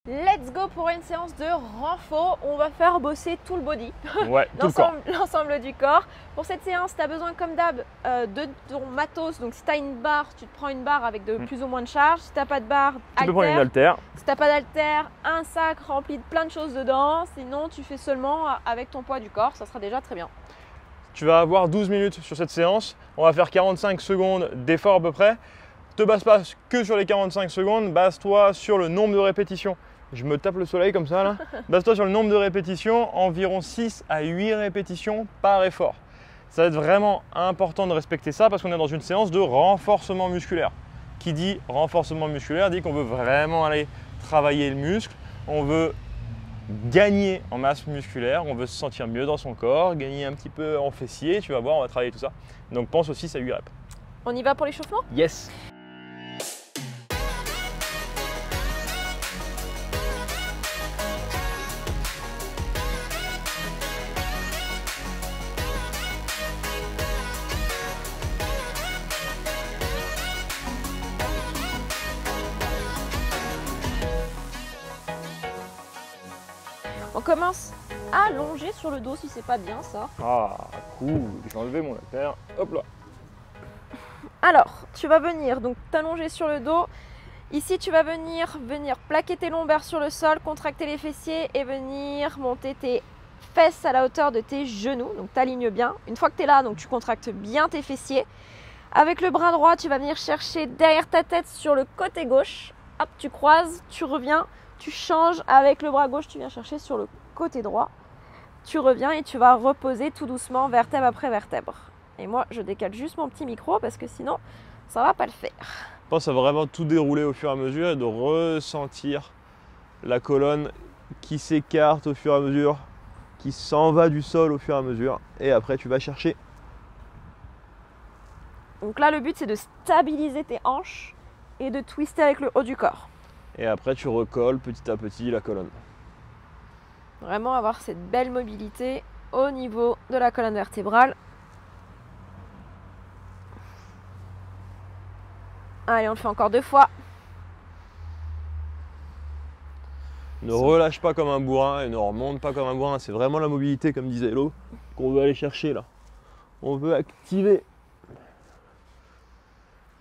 Let's go pour une séance de renfort. On va faire bosser tout le body, Ouais, tout le corps. l'ensemble du corps. Pour cette séance, tu as besoin comme d'hab de ton matos. Donc si tu as une barre, tu te prends une barre avec de plus ou moins de charge. Si tu n'as pas de barre, Tu peux prendre une haltère. Si tu n'as pas d'haltère, un sac rempli de plein de choses dedans. Sinon, tu fais seulement avec ton poids du corps. Ça sera déjà très bien. Tu vas avoir 12 minutes sur cette séance. On va faire 45 secondes d'effort à peu près. Ne te base pas que sur les 45 secondes, base-toi sur le nombre de répétitions. Je me tape le soleil comme ça là. Base-toi sur le nombre de répétitions, environ 6 à 8 répétitions par effort. Ça va être vraiment important de respecter ça parce qu'on est dans une séance de renforcement musculaire. Qui dit renforcement musculaire dit qu'on veut vraiment aller travailler le muscle, on veut gagner en masse musculaire, on veut se sentir mieux dans son corps, gagner un petit peu en fessier, tu vas voir, on va travailler tout ça. Donc pense aux 6 à 8 reps. On y va pour l'échauffement ? Yes. On commence allongé sur le dos si c'est pas bien ça. Ah, cool, j'ai enlevé mon haltère. Hop là. Alors, tu vas venir donc t'allonger sur le dos. Ici, tu vas venir plaquer tes lombaires sur le sol, contracter les fessiers et venir monter tes fesses à la hauteur de tes genoux. Donc, t'alignes bien. Une fois que tu es là, donc tu contractes bien tes fessiers. Avec le bras droit, tu vas venir chercher derrière ta tête sur le côté gauche. Hop, tu croises, tu reviens, tu changes. Avec le bras gauche, tu viens chercher sur le côté droit. Tu reviens et tu vas reposer tout doucement vertèbre après vertèbre. Et moi, je décale juste mon petit micro parce que sinon, ça va pas le faire. Pense à vraiment tout dérouler au fur et à mesure et de ressentir la colonne qui s'écarte au fur et à mesure, qui s'en va du sol au fur et à mesure. Et après, tu vas chercher. Donc là, le but, c'est de stabiliser tes hanches et de twister avec le haut du corps. Et après, tu recolles petit à petit la colonne. Vraiment avoir cette belle mobilité au niveau de la colonne vertébrale. Allez, on le fait encore 2 fois. Ne relâche pas comme un bourrin et ne remonte pas comme un bourrin. C'est vraiment la mobilité, comme disait Hello, qu'on veut aller chercher là. On veut activer.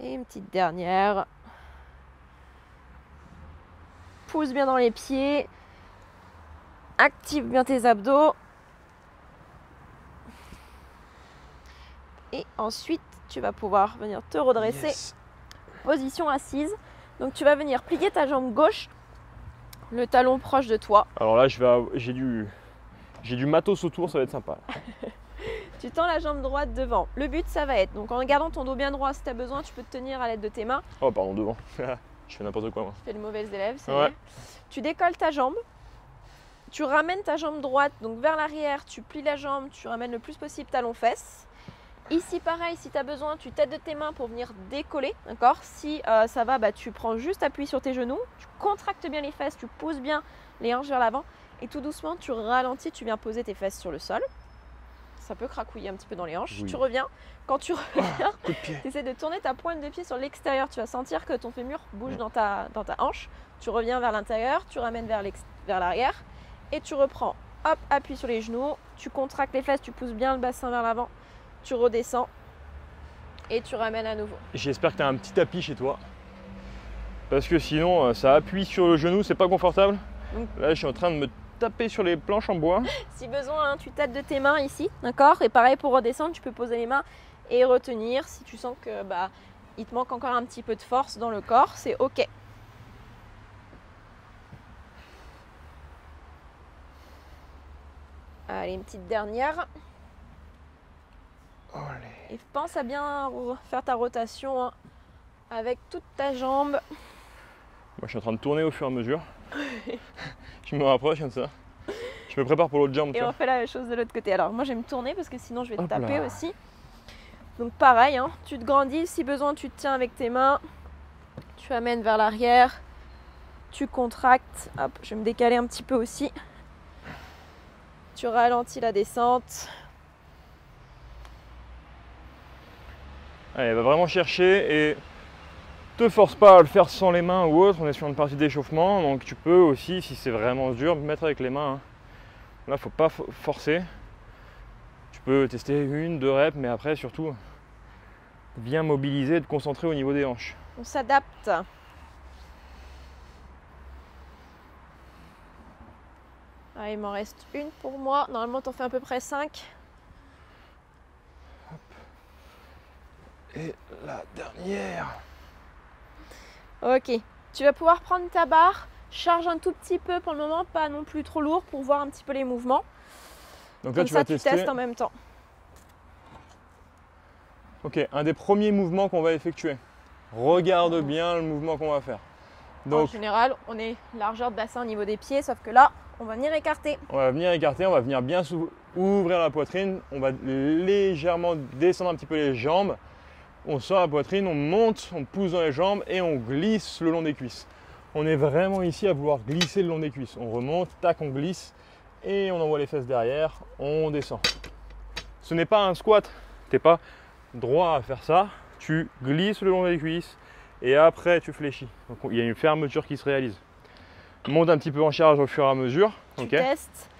Et une petite dernière. Pousse bien dans les pieds. Active bien tes abdos. Et ensuite, tu vas pouvoir venir te redresser. Yes. Position assise. Donc tu vas venir plier ta jambe gauche, le talon proche de toi. Alors là, j'ai du matos autour, ça va être sympa. Tu tends la jambe droite devant. Le but, ça va être, donc en gardant ton dos bien droit, si tu as besoin, tu peux te tenir à l'aide de tes mains. Oh, pardon, devant. Je fais n'importe quoi moi. Tu fais le mauvais élève, c'est Ouais. vrai. Tu décolles ta jambe. Tu ramènes ta jambe droite donc vers l'arrière, tu plies la jambe, tu ramènes le plus possible talon-fesse. Ici, pareil, si tu as besoin, tu t'aides de tes mains pour venir décoller, d'accord ? Si ça va, bah, tu prends juste appui sur tes genoux, tu contractes bien les fesses, tu pousses bien les hanches vers l'avant et tout doucement, tu ralentis, tu viens poser tes fesses sur le sol. Ça peut cracouiller un petit peu dans les hanches. Oui. Tu reviens. Quand tu reviens, Coup de pied. tu essaies de tourner ta pointe de pied sur l'extérieur. Tu vas sentir que ton fémur bouge dans ta hanche. Tu reviens vers l'intérieur, tu ramènes vers l'arrière et tu reprends. Hop, appuie sur les genoux, tu contractes les fesses, tu pousses bien le bassin vers l'avant, tu redescends et tu ramènes à nouveau. J'espère que tu as un petit tapis chez toi. Parce que sinon, ça appuie sur le genou, c'est pas confortable. Donc, là, je suis en train de me taper sur les planches en bois. Si besoin, hein, tu t'aides de tes mains ici, d'accord ? Et pareil pour redescendre, tu peux poser les mains et retenir. Si tu sens que il te manque encore un petit peu de force dans le corps, c'est ok. Allez, une petite dernière. Allez. Et pense à bien faire ta rotation hein, avec toute ta jambe. Moi, je suis en train de tourner au fur et à mesure. Je me rapproche comme ça. Je me prépare pour l'autre jambe. Et on fait la même chose de l'autre côté. Alors, moi, je vais me tourner parce que sinon, je vais te Hop taper là. aussi. Donc, pareil, hein, tu te grandis. Si besoin, tu te tiens avec tes mains. Tu amènes vers l'arrière. Tu contractes. Hop, je vais me décaler un petit peu aussi. Tu ralentis la descente. Allez, va vraiment chercher et Te force pas à le faire sans les mains ou autre, on est sur une partie d'échauffement, donc tu peux aussi, si c'est vraiment dur, mettre avec les mains. Hein. Là, faut pas forcer. Tu peux tester 1-2 reps, mais après, surtout, bien mobiliser et te concentrer au niveau des hanches. On s'adapte. Ah, il m'en reste une pour moi. Normalement, t'en fais à peu près 5. Et la dernière. Ok. Tu vas pouvoir prendre ta barre. Charge un tout petit peu pour le moment, pas non plus trop lourd pour voir un petit peu les mouvements. Donc là, Comme tu ça, vas tester. testes en même temps. Ok, un des premiers mouvements qu'on va effectuer. Regarde bien le mouvement qu'on va faire. En Donc, général, on est largeur de bassin au niveau des pieds, sauf que là, on va venir écarter. on va venir écarter, on va venir bien ouvrir la poitrine. On va légèrement descendre un petit peu les jambes. On sort la poitrine, on monte, on pousse dans les jambes et on glisse le long des cuisses. On est vraiment ici à vouloir glisser le long des cuisses. On remonte, tac, on glisse et on envoie les fesses derrière, on descend. Ce n'est pas un squat, tu n'es pas droit à faire ça. Tu glisses le long des cuisses et après tu fléchis. Donc il y a une fermeture qui se réalise. Monte un petit peu en charge au fur et à mesure. Tu testes.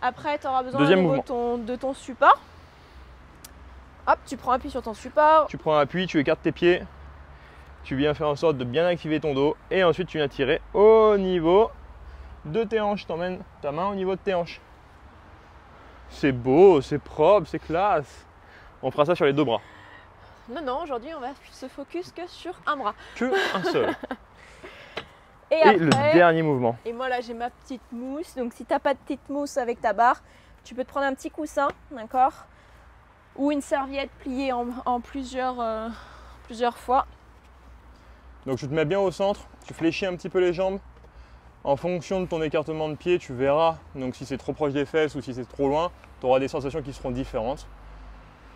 Après, tu auras besoin Deuxième de ton support. Hop, tu prends appui sur ton support. Tu prends appui, tu écartes tes pieds. Tu viens faire en sorte de bien activer ton dos. Et ensuite, tu viens tirer au niveau de tes hanches. Tu emmènes ta main au niveau de tes hanches. C'est beau, c'est propre, c'est classe. On fera ça sur les 2 bras. Non, aujourd'hui, on va se focus que sur un bras. Que un seul. Et après, le dernier mouvement. Et moi, là, j'ai ma petite mousse. Donc, si tu n'as pas de petite mousse avec ta barre, tu peux te prendre un petit coussin, d'accord? Ou une serviette pliée en plusieurs fois. Donc, tu te mets bien au centre. Tu fléchis un petit peu les jambes. En fonction de ton écartement de pied, tu verras. Donc, si c'est trop proche des fesses ou si c'est trop loin, tu auras des sensations qui seront différentes.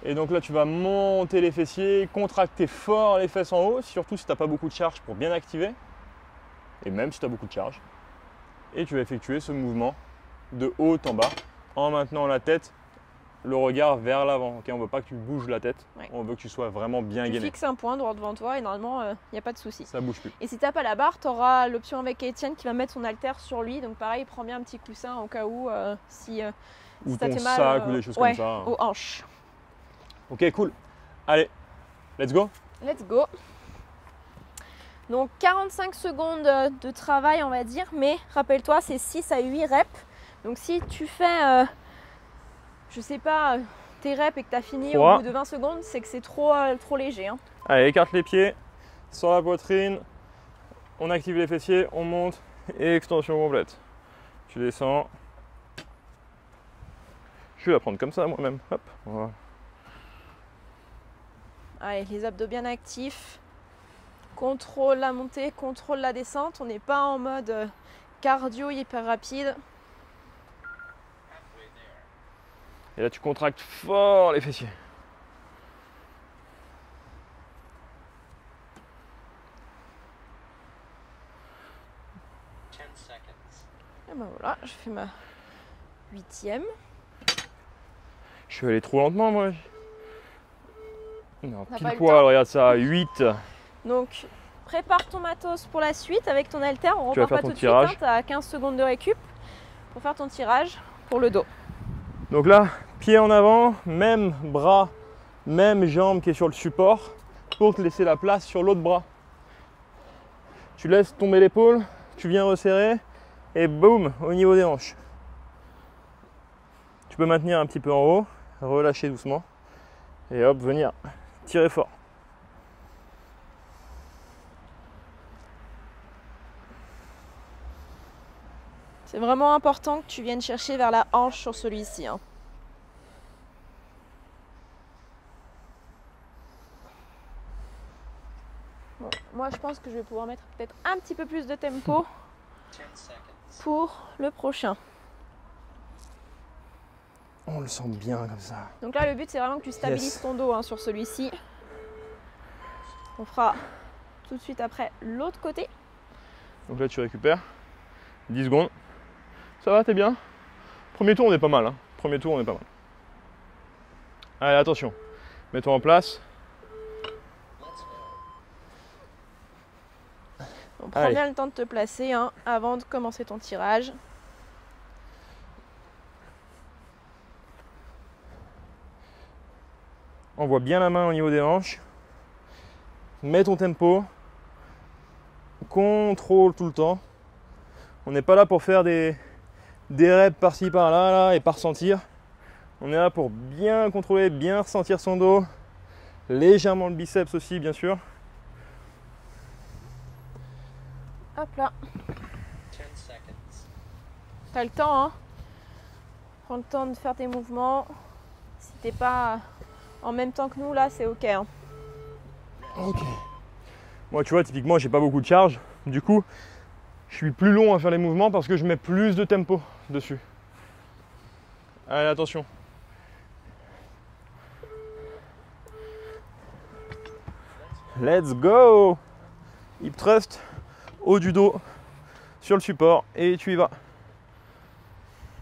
Et donc là, tu vas monter les fessiers, contracter fort les fesses en haut, surtout si tu n'as pas beaucoup de charge pour bien activer. Et même si tu as beaucoup de charge. Et tu vas effectuer ce mouvement de haut en bas en maintenant la tête, le regard vers l'avant. Okay, on ne veut pas que tu bouges la tête, ouais. On veut que tu sois vraiment bien gainé. Tu fixes un point droit devant toi et normalement, il n'y a pas de souci. Ça ne bouge plus. Et si tu n'as pas la barre, tu auras l'option avec Étienne qui va mettre son haltère sur lui. Donc pareil, prends bien un petit coussin au cas où si ou ça ton fait mal sac ou des choses comme ça. Aux hanches. Ok, cool. Allez, let's go. Let's go. Donc 45 secondes de travail, on va dire, mais rappelle-toi, c'est 6 à 8 reps. Donc si tu fais, je sais pas, tes reps et que tu as fini 3. au bout de 20 secondes, c'est que c'est trop léger. Hein. Allez, écarte les pieds, sur la poitrine, on active les fessiers, on monte et extension complète. Tu descends. Je vais la prendre comme ça moi-même. Hop. Voilà. Allez, les abdos bien actifs. Contrôle la montée, contrôle la descente. On n'est pas en mode cardio hyper rapide. Et là, tu contractes fort les fessiers. Et ben voilà, je fais ma 8e. Je suis allé trop lentement, moi. Non, pile poil, regarde ça, 8. Donc, prépare ton matos pour la suite avec ton haltère. On repart pas tout de suite, hein, tu as 15 secondes de récup pour faire ton tirage pour le dos. Donc là, pied en avant, même bras, même jambe qui est sur le support pour te laisser la place sur l'autre bras. Tu laisses tomber l'épaule, tu viens resserrer et boum, au niveau des hanches. Tu peux maintenir un petit peu en haut, relâcher doucement et hop, venir tirer fort. C'est vraiment important que tu viennes chercher vers la hanche sur celui-ci. Hein. Bon, moi, je pense que je vais pouvoir mettre peut-être un petit peu plus de tempo pour le prochain. On le sent bien comme ça. Donc là, le but, c'est vraiment que tu stabilises ton dos hein, sur celui-ci. On fera tout de suite après l'autre côté. Donc là, tu récupères 10 secondes. Ça va, t'es bien? Premier tour, on est pas mal. Hein. Premier tour, on est pas mal. Allez, attention. Mets-toi en place. Donc, prends Allez. bien le temps de te placer hein, avant de commencer ton tirage. Envoie bien la main au niveau des hanches. Mets ton tempo. Contrôle tout le temps. On n'est pas là pour faire des reps par-ci par-là là, et par sentir. On est là pour bien contrôler, bien ressentir son dos. Légèrement le biceps aussi, bien sûr. Hop là. T'as le temps, hein. Prends le temps de faire tes mouvements. Si t'es pas en même temps que nous, là, c'est ok. Hein. Ok. Moi, tu vois, typiquement, j'ai pas beaucoup de charge. Du coup, je suis plus long à faire les mouvements parce que je mets plus de tempo dessus. Allez, attention. Let's go! Hip thrust, haut du dos, sur le support, et tu y vas.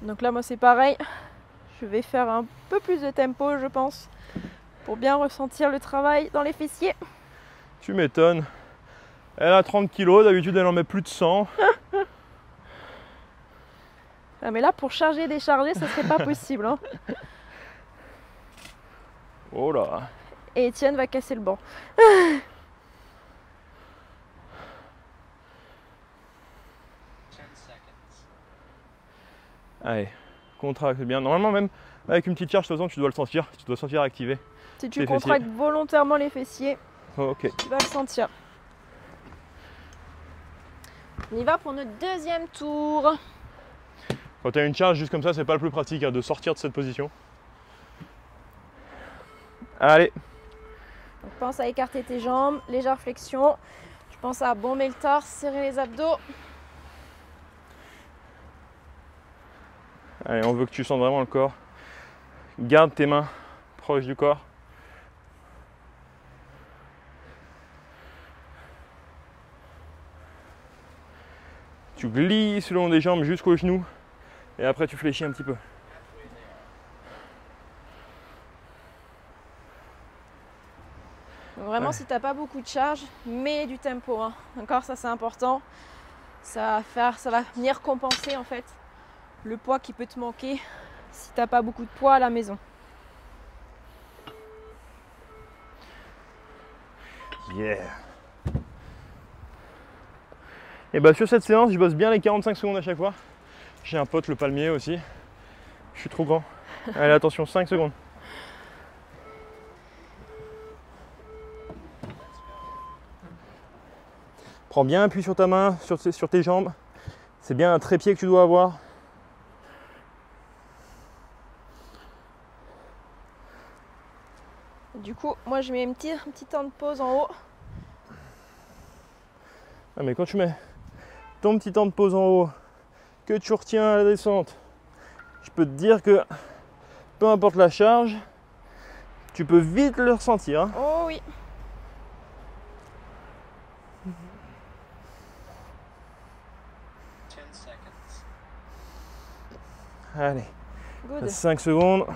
Donc là, moi, c'est pareil. Je vais faire un peu plus de tempo, je pense, pour bien ressentir le travail dans les fessiers. Tu m'étonnes. Elle a 30 kg, d'habitude elle en met plus de 100. Ah, mais là, pour charger et décharger, ça serait pas possible. Hein. Oh là! Et Étienne va casser le banc. Allez, contracte bien. Normalement, même avec une petite charge, de toute façon, tu dois le sentir. Tu dois le sentir activé. Si tu Les contractes volontairement les fessiers, Ok. tu vas le sentir. On y va pour notre deuxième tour. Quand tu as une charge juste comme ça, c'est pas le plus pratique hein, de sortir de cette position. Allez, Donc, pense à écarter tes jambes, légère flexion. Tu penses à bomber le torse, serrer les abdos. allez, on veut que tu sentes vraiment le corps. Garde tes mains proches du corps. Tu glisses le long des jambes jusqu'aux genoux et après tu fléchis un petit peu. Donc, vraiment, Ouais. si tu n'as pas beaucoup de charge, mets du tempo. Hein. D'accord, ça c'est important. Ça va venir compenser en fait le poids qui peut te manquer si tu n'as pas beaucoup de poids à la maison. Yeah. Et bah sur cette séance, je bosse bien les 45 secondes à chaque fois. J'ai un pote, le palmier aussi. Je suis trop grand. Allez, attention, 5 secondes. Prends bien appui sur ta main, sur tes jambes. C'est bien un trépied que tu dois avoir. Du coup, moi je mets un petit temps de pause en haut. Ah, mais quand tu mets ton petit temps de pause en haut, que tu retiens à la descente, je peux te dire que peu importe la charge, tu peux vite le ressentir. Hein. Oh oui. Allez, Good. 5 secondes.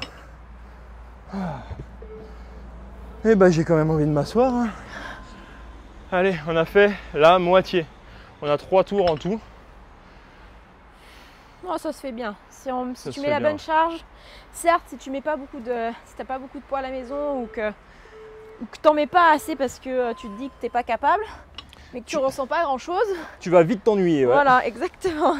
Et bah j'ai quand même envie de m'asseoir. Hein. Allez, on a fait la moitié. On a 3 tours en tout. Oh, ça se fait bien. Si Ça tu se mets fait la bien. bonne charge, certes, si tu mets pas beaucoup de, si t'as pas beaucoup de poids à la maison ou que t'en mets pas assez parce que tu te dis que t'es pas capable, mais que tu ressens pas grand chose. Tu vas vite t'ennuyer. Ouais. Voilà, exactement.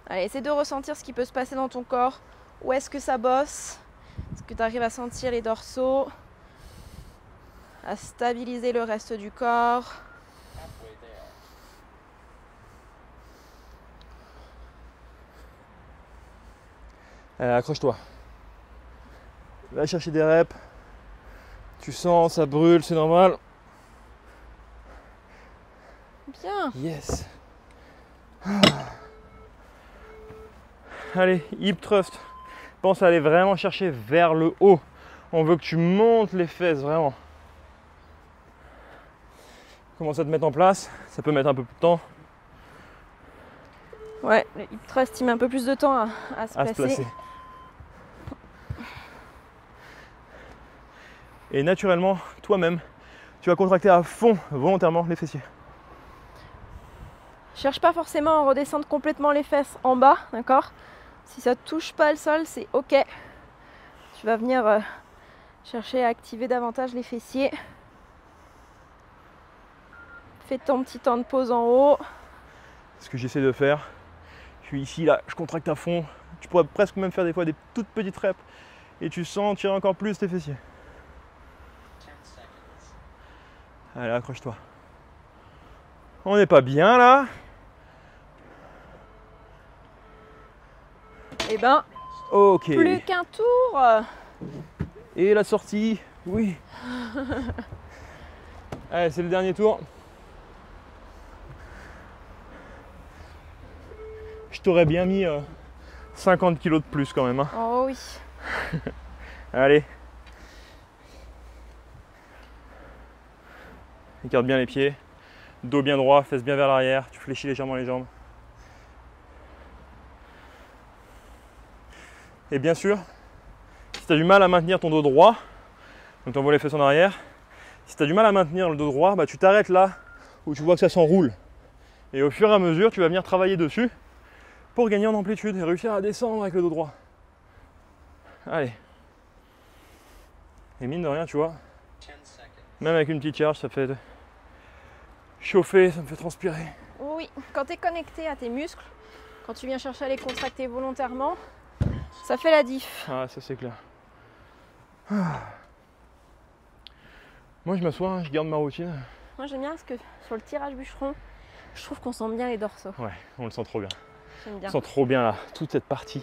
Allez, essaie de ressentir ce qui peut se passer dans ton corps. Où est-ce que ça bosse? Est-ce que tu arrives à sentir les dorsaux? À stabiliser le reste du corps. Allez, accroche-toi. Va chercher des reps. Tu sens, ça brûle, c'est normal. Bien. Yes. Allez, hip thrust. Pense à aller vraiment chercher vers le haut. On veut que tu montes les fesses, vraiment. Commence à te mettre en place. Ça peut mettre un peu de temps Ouais, le hip thrust, il met un peu plus de temps à se à se placer. placer. Et naturellement, toi-même, tu vas contracter à fond, volontairement, les fessiers. Cherche pas forcément à redescendre complètement les fesses en bas, d'accord? Si ça touche pas le sol, c'est ok. Tu vas venir chercher à activer davantage les fessiers. Fais ton petit temps de pause en haut. Ce que j'essaie de faire, je suis ici, là, je contracte à fond. Tu pourrais presque même faire des fois des toutes petites reps et tu sens tirer encore plus tes fessiers. Allez, accroche-toi. On n'est pas bien là. Et ben, Ok. plus qu'un tour. Et la sortie, oui. Allez, c'est le dernier tour. Je t'aurais bien mis 50 kg de plus quand même. Hein. Oh oui. Allez. Écarte bien les pieds. Dos bien droit, fesses bien vers l'arrière. Tu fléchis légèrement les jambes. Et bien sûr, si tu as du mal à maintenir ton dos droit, donc tu envoies les fesses en arrière. Si tu as du mal à maintenir le dos droit, bah, tu t'arrêtes là où tu vois que ça s'enroule. Et au fur et à mesure, tu vas venir travailler dessus pour gagner en amplitude et réussir à descendre avec le dos droit. Allez. Et mine de rien, tu vois, même avec une petite charge, ça fait chauffer, ça me fait transpirer. Oui, quand tu es connecté à tes muscles, quand tu viens chercher à les contracter volontairement, ça fait la diff. Ah, ça c'est clair. Ah. Moi je m'assois, hein, je garde ma routine. Moi j'aime bien parce que sur le tirage bûcheron, je trouve qu'on sent bien les dorsaux. Ouais, on le sent trop bien. J'aime bien. On sent trop bien là, toute cette partie.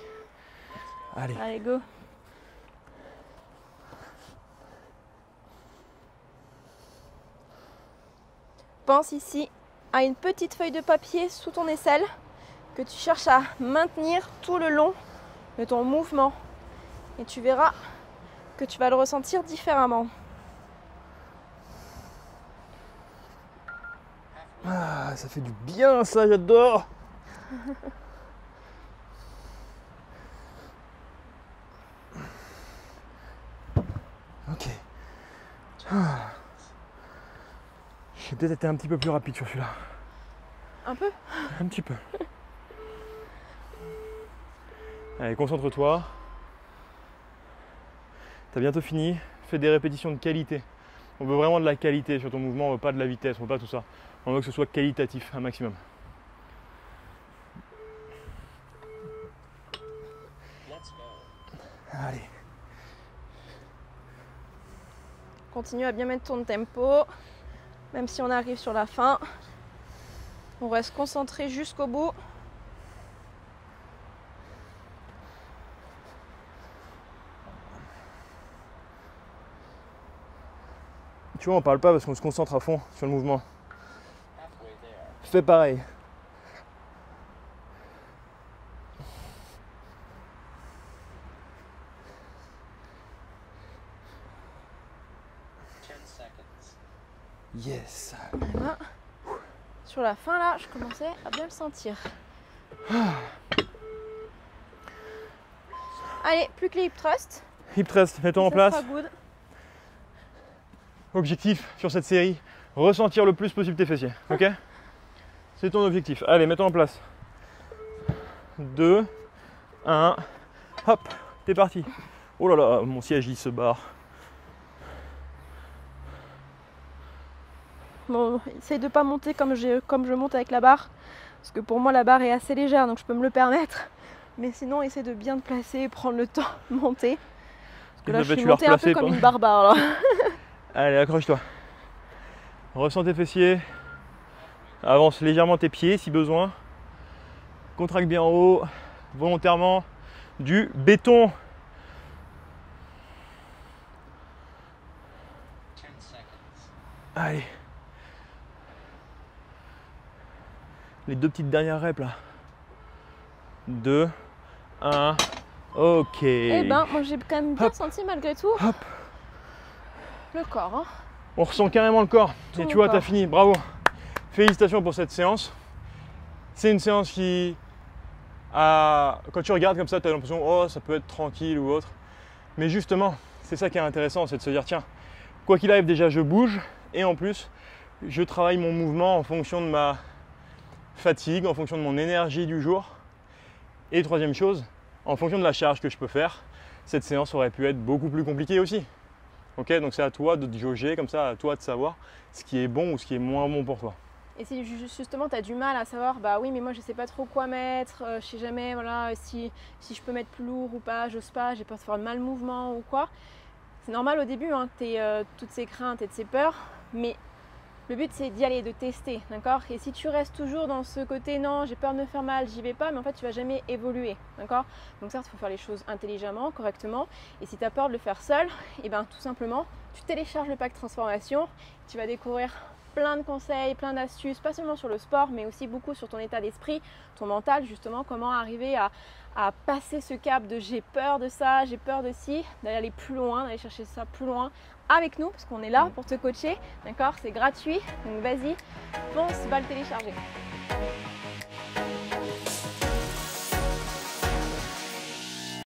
Allez. Allez, go. Pense ici à une petite feuille de papier sous ton aisselle que tu cherches à maintenir tout le long de ton mouvement. Et tu verras que tu vas le ressentir différemment. Ah, ça fait du bien ça, j'adore. Ok. Ah. J'ai peut-être été un petit peu plus rapide sur celui-là. Un peu? Un petit peu. Allez, concentre-toi. T'as bientôt fini. Fais des répétitions de qualité. On veut vraiment de la qualité sur ton mouvement, on veut pas de la vitesse, on veut pas tout ça. On veut que ce soit qualitatif un maximum. Allez. Continue à bien mettre ton tempo. Même si on arrive sur la fin, on reste concentré jusqu'au bout. Tu vois, on parle pas parce qu'on se concentre à fond sur le mouvement. Fais pareil. Yes. Et ben, sur la fin là, je commençais à bien le sentir. Allez, plus que les hip thrusts. Hip thrust, mets-toi en Ça place. sera good. Objectif sur cette série, ressentir le plus possible tes fessiers. Ok? C'est ton objectif. Allez, mets-toi en place. 2, 1, hop, t'es parti. Oh là là, mon siège il se barre. Bon, essaye de pas monter comme je monte avec la barre. Parce que pour moi la barre est assez légère donc je peux me le permettre. Mais sinon essaie de bien te placer, prendre le temps de monter. Parce que là je suis montée un peu comme une barbare là. Allez, accroche-toi. Ressens tes fessiers. Avance légèrement tes pieds si besoin. Contracte bien en haut. Volontairement. Du béton. Allez. Les deux petites dernières reps là. 2, 1. Ok. Eh ben, moi j'ai quand même bien Hop. senti malgré tout Hop. le corps. Hein. On ressent carrément le corps. Tout et le tu vois, corps. t'as fini. Bravo. Félicitations pour cette séance. C'est une séance qui, quand tu regardes comme ça, tu as l'impression oh ça peut être tranquille ou autre. Mais justement, c'est ça qui est intéressant, c'est de se dire tiens, quoi qu'il arrive, déjà je bouge et en plus je travaille mon mouvement en fonction de ma fatigue, en fonction de mon énergie du jour. Et troisième chose, en fonction de la charge que je peux faire, cette séance aurait pu être beaucoup plus compliquée aussi. Ok, donc c'est à toi de te jauger, comme ça à toi de savoir ce qui est bon ou ce qui est moins bon pour toi. Et si justement tu as du mal à savoir, bah oui mais moi je sais pas trop quoi mettre, je sais jamais voilà, si je peux mettre plus lourd ou pas, j'ose pas, j'ai peur de faire mal le mouvement ou quoi. C'est normal au début hein, que tu aies toutes ces craintes et de ces peurs, mais le but c'est d'y aller, de tester, d'accord? Et si tu restes toujours dans ce côté non, j'ai peur de me faire mal, j'y vais pas, mais en fait tu vas jamais évoluer, d'accord? Donc certes il faut faire les choses intelligemment, correctement, et si tu as peur de le faire seul, et bien tout simplement tu télécharges le pack transformation, tu vas découvrir plein de conseils, plein d'astuces, pas seulement sur le sport, mais aussi beaucoup sur ton état d'esprit, ton mental, justement, comment arriver à passer ce cap de j'ai peur de ça, j'ai peur de ci, d'aller plus loin, d'aller chercher ça plus loin avec nous, parce qu'on est là pour te coacher, d'accord? C'est gratuit, donc vas-y, fonce, va le télécharger.